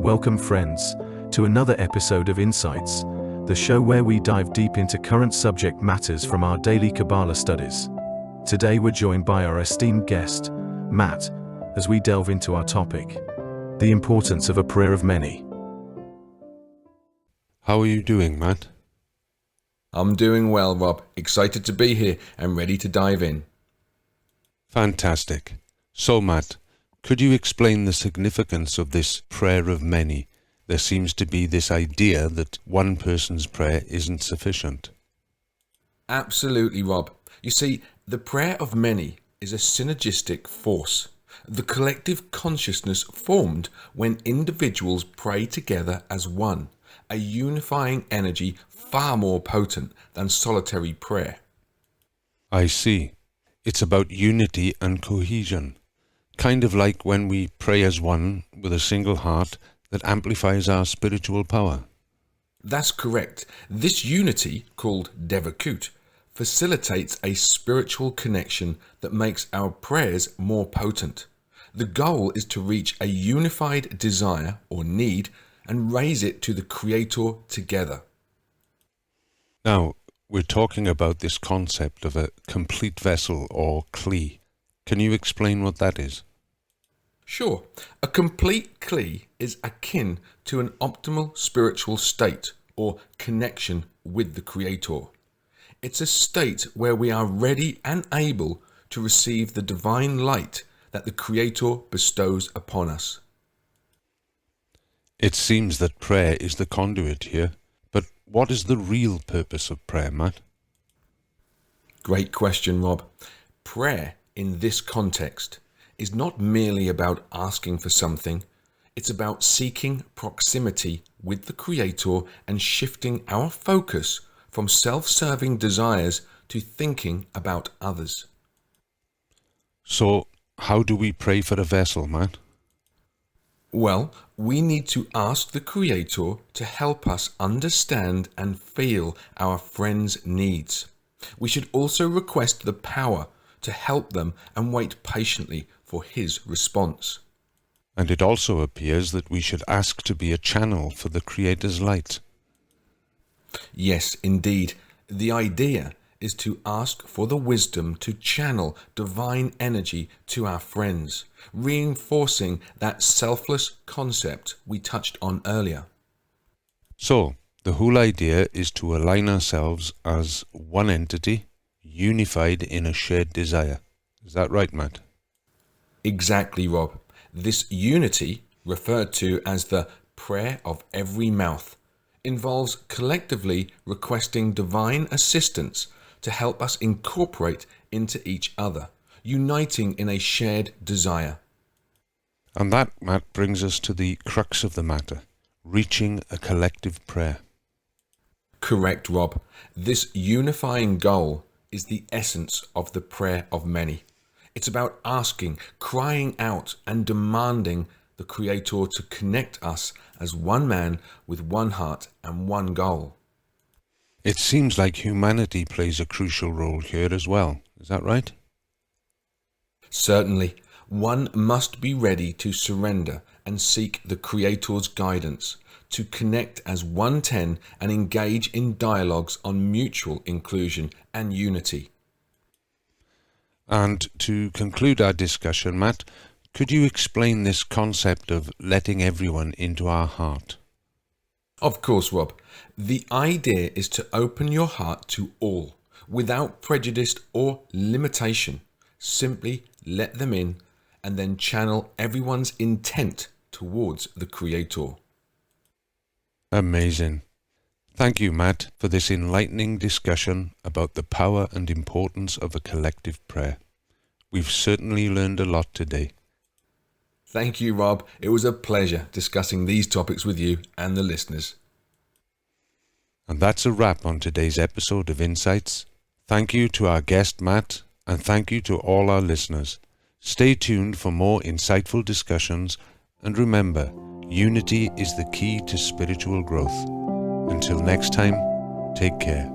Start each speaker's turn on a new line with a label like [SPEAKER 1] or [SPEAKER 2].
[SPEAKER 1] Welcome, friends, to another episode of Insights, the show where we dive deep into current subject matters from our Daily Kabbalah Studies. Today we're joined by our esteemed guest, Matt, as we delve into our topic, the importance of a prayer of many.
[SPEAKER 2] How are you doing, Matt?
[SPEAKER 3] I'm doing well, Rob. Excited to be here and ready to dive in.
[SPEAKER 2] Fantastic. So, Matt, could you explain the significance of this prayer of many? There seems to be this idea that one person's prayer isn't sufficient.
[SPEAKER 3] Absolutely, Rob. You see, the prayer of many is a synergistic force, the collective consciousness formed when individuals pray together as one, a unifying energy far more potent than solitary prayer.
[SPEAKER 2] I see. It's about unity and cohesion. Kind of like when we pray as one with a single heart that amplifies our spiritual power.
[SPEAKER 3] That's correct. This unity, called devakut, facilitates a spiritual connection that makes our prayers more potent. The goal is to reach a unified desire or need and raise it to the Creator together.
[SPEAKER 2] Now, we're talking about this concept of a complete vessel or kli. Can you explain what that is?
[SPEAKER 3] Sure. A complete kli is akin to an optimal spiritual state or connection with the Creator. It's a state where we are ready and able to receive the divine light that the Creator bestows upon us.
[SPEAKER 2] It seems that prayer is the conduit here, but what is the real purpose of prayer, Matt?
[SPEAKER 3] Great question, Rob. Prayer in this context is not merely about asking for something. It's about seeking proximity with the Creator and shifting our focus from self-serving desires to thinking about others.
[SPEAKER 2] So, how do we pray for a vessel, Matt?
[SPEAKER 3] Well, we need to ask the Creator to help us understand and feel our friends' needs. We should also request the power to help them and wait patiently for His response.
[SPEAKER 2] And it also appears that we should ask to be a channel for the Creator's light.
[SPEAKER 3] Yes, indeed. The idea is to ask for the wisdom to channel divine energy to our friends, reinforcing that selfless concept we touched on earlier.
[SPEAKER 2] So, the whole idea is to align ourselves as one entity, unified in a shared desire. Is that right, Matt?
[SPEAKER 3] Exactly, Rob. This unity, referred to as the prayer of every mouth, involves collectively requesting divine assistance to help us incorporate into each other, uniting in a shared desire.
[SPEAKER 2] And that, Matt, brings us to the crux of the matter, reaching a collective prayer.
[SPEAKER 3] Correct, Rob. This unifying goal is the essence of the prayer of many. It's about asking, crying out, and demanding the Creator to connect us as one man with one heart and one goal.
[SPEAKER 2] It seems like humanity plays a crucial role here as well. Is that right?
[SPEAKER 3] Certainly, one must be ready to surrender and seek the Creator's guidance, to connect as 110 and engage in dialogues on mutual inclusion and unity.
[SPEAKER 2] And to conclude our discussion, Matt, could you explain this concept of letting everyone into our heart?
[SPEAKER 3] Of course, Rob. The idea is to open your heart to all, without prejudice or limitation. Simply let them in and then channel everyone's intent towards the Creator.
[SPEAKER 2] Amazing. Thank you, Matt, for this enlightening discussion about the power and importance of a collective prayer. We've certainly learned a lot today.
[SPEAKER 3] Thank you, Rob. It was a pleasure discussing these topics with you and the listeners.
[SPEAKER 2] And that's a wrap on today's episode of Insights. Thank you to our guest, Matt, and thank you to all our listeners. Stay tuned for more insightful discussions, and remember, unity is the key to spiritual growth. Until next time, take care.